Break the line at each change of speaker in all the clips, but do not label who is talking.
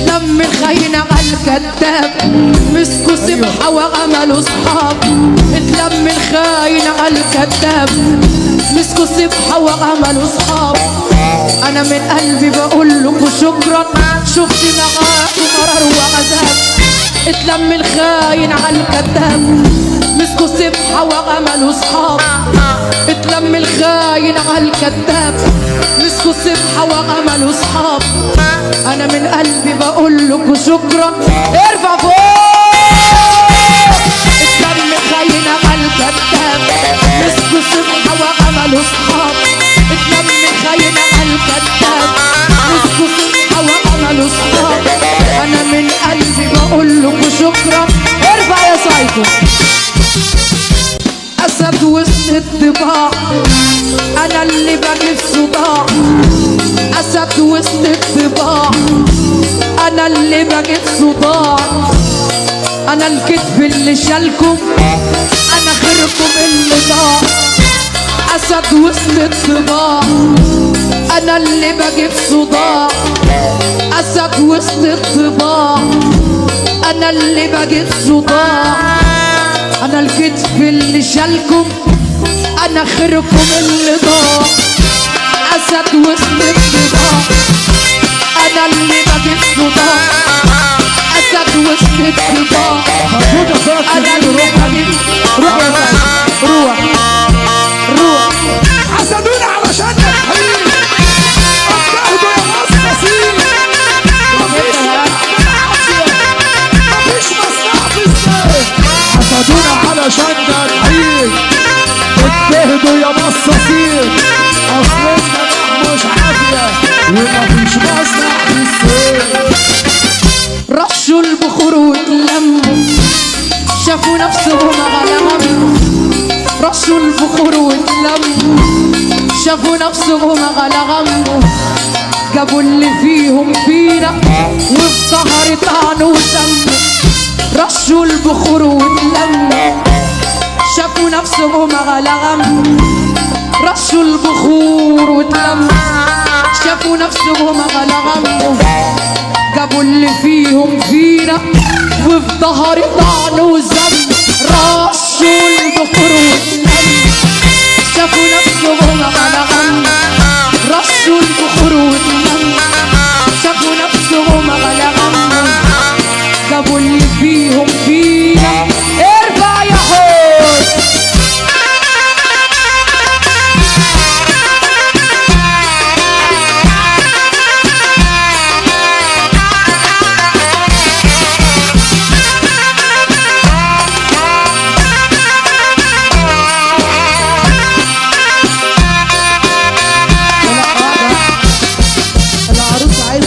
اتلم الخاين على الكذاب مسكوا سبحة وعملوا صحاب. اتلم الخاين على الكذاب مسكوا سبحة وعملوا صحاب. انا من قلبي بقول لكم شكرا شفت معاكم مرار وعذاب. اتلم الخاين على الكذاب مسكوا سبحة وعملوا صحاب. اتلم الخاين على الكذاب مسكوا سبحة وعملوا صحاب. انا من قلبي بقول لكم شكرا. ارفع فوق. اتلم الخاين على الكذاب مسكوا سبحة وعملوا صحاب. اتلم الخاين على الكذاب مسكوا سبحة وعملوا صحاب. انا من قلبي بقول لكم شكرا. ارفع يا سايكو. أسد وسط الطباع أنا اللي بجيب صداع. أسد وسط الطباع أنا اللي بجيب صداع. أنا الكتف اللي شالكم أنا خيركم اللي ضاع. أسد وسط الطباع أنا اللي بجيب صداع. أسد وسط الطباع أنا اللي بجيب صداع. أنا الكتف اللي شالكم أنا خيركم اللي ضاع. أسد وسط الطباع أنا اللي بجيب صداع. أسد وسط الطباع أنا اللي بجيب. روح يا سيد روح روح.
حسدونا علشان نحيي اجتهدوا يا مصاصين. مفيش مصلحة في السيف. حسدونا علشان نحيي اجتهدوا يا مصاصين. اصل النجاح مش عافية ومفيش مصلحة في السيف.
رشوا البخور واتلموا شافوا نفسهم على همه. رشوا البخور واتلموا شافوا نفسهم على غمه. جابوا اللي فيهم فينا وفي سهر طعنوا وسموا. رشوا البخور واتلموا شافوا نفسهم على غمه. رشوا البخور واتلموا شافوا نفسهم على غمه. جابوا اللي فيهم فينا وفي ظهر طعنوا وسموا. رشوا البخور واتلموا شافوا نفسهم على غمه. رشوا البخور واتلموا شافوا نفسهم على غمه. جابوا اللي فيهم فينا. ارفع يا حوت.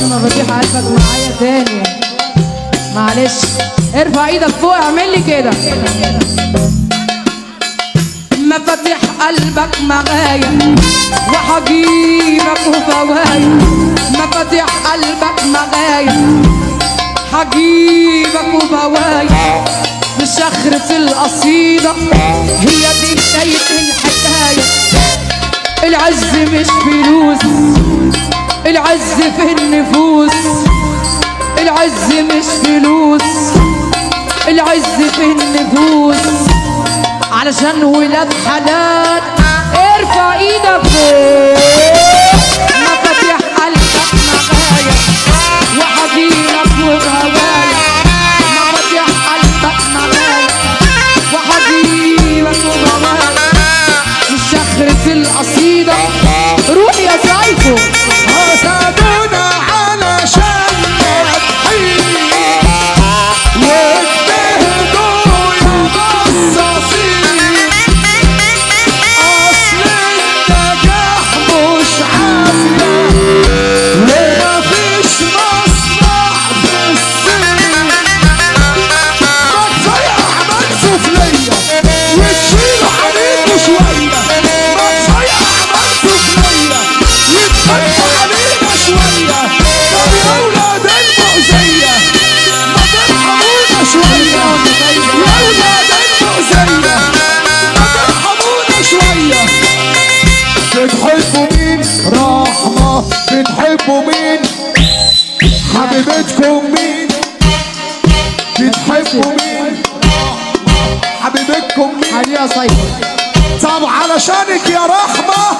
مفاتيح قلبك معايا تاني معلش. ارفع ايدك فوق اعمل لي كده. مفاتيح قلبك معايا وحجيبك وفوايا. مفاتيح قلبك معايا حجيبك وفوايا. بشخرة القصيدة هي دي بداية الحكاية. العز مش فلوس العز في النفوس. العز مش فلوس العز في النفوس. علشان ولاد حلال ارفع ايدك فوق. مفاتيح قلبك معايا وحجيبك وغوايا. مفاتيح قلبك معايا وحجيبك وغوايا. شخرة القصيدة روح يا سايكو.
حسدونا علشان نحيي واجتهدوا يا مصاصين. اصل النجاح مش حبيبتكم مين بتحبوا مين حبيبتكم مين
حبيبي يا سيد.
طب علشانك يا رحمة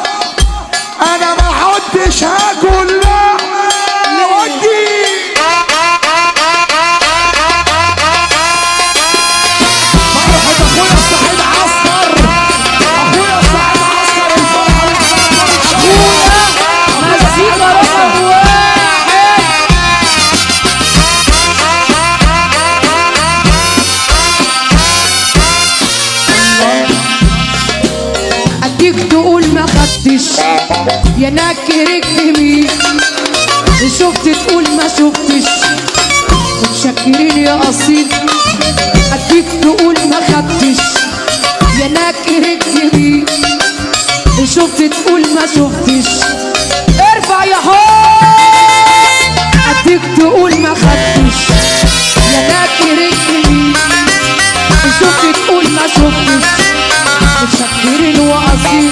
انا ما عدتش هاكل لحمة ودي فرحة اخويا السعيد عسكر اخويا السعيد عسكر الفرحة
مزيكا رقم واحد. اديك تقول ما خدتش يا ناكرك مين، شفت تقول ما شفتش متشكرين يا اصيل. اديك تقول ما خدتش يا ناكرك مين، شفت تقول ما شفتش ارفع يا حب. اديك تقول ما خدتش يا ناكرك مين، شفت تقول ما شفتش متشكرين واصيل.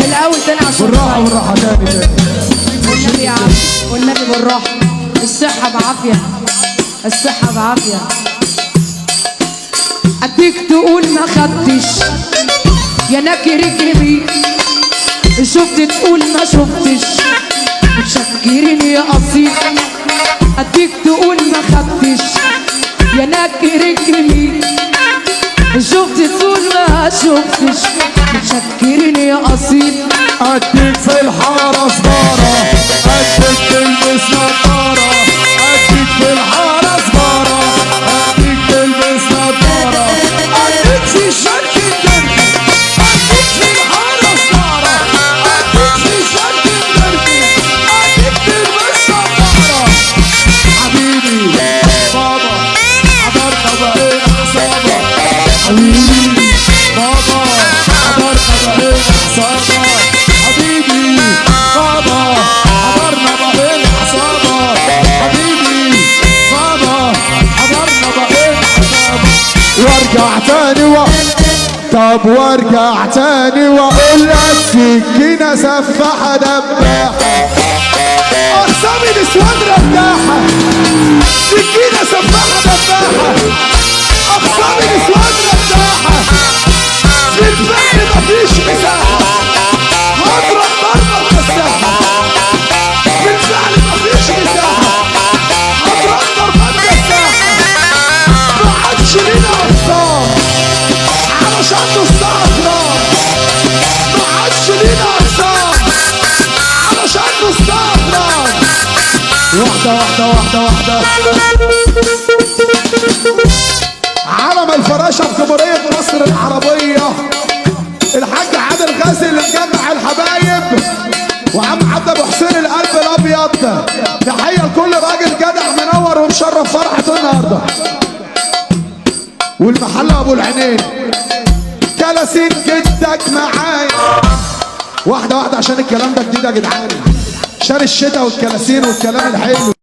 الاول تاني عشان
بالراحة بالراحة تاني
والنبي يا عم والنبي بالراحه. الصحه بعافيه الصحه بعافيه. اديك تقول ما خدتش يا ناكر جربي، شفت تقول ما شفتش متشكرين يا اصيل. اديك تقول ما خدتش يا ناكر جربي، شفت تقول ما شفتش متشكرين يا اصيل.
اديك في الحارة سجارة اديك تلبس نضارة اديك في الحارة سجارة اديك تلبس نضارة اديك في شرك الدربي اديك في الحارة سجارة اديك في شرك الدربي اديك تلبس نضارة. حبيبي بابا حضرنا بقينا عصابة حبيبي بابا حضرنا بقينا عصابة حبيبي بابا حضرنا بقينا عصابة حبيبي بابا حضرنا بقينا عصابة. وارجع تاني طب وارجع تاني واقول لك سكينة سفاحة دباحة اقسامي نسوان رداحة سكينة سفاحة دباحة اقسامي نسوان رداحة في الفعل مفيش مساحة هضرب ضربة مساحة في الفعل مفيش مساحة هضرب ضربة مساحة ما عادش لينا أقسام علشان نصها أكرام ما عادش لينا أقسام علشان نصها أكرام. واحدة علم الفراشة في جمهورية مصر العربية الحاج عادل غازي اللي مجمع الحبايب وعم عبد ابو حسين القلب الابيض. تحية لكل راجل جدع منور ومشرف فرحة النهارده. والمحل ابو العينين كلاسين جدك معايا واحدة عشان الكلام ده جديد يا جدعان عشان الشتاء والكلاسين والكلام الحلو.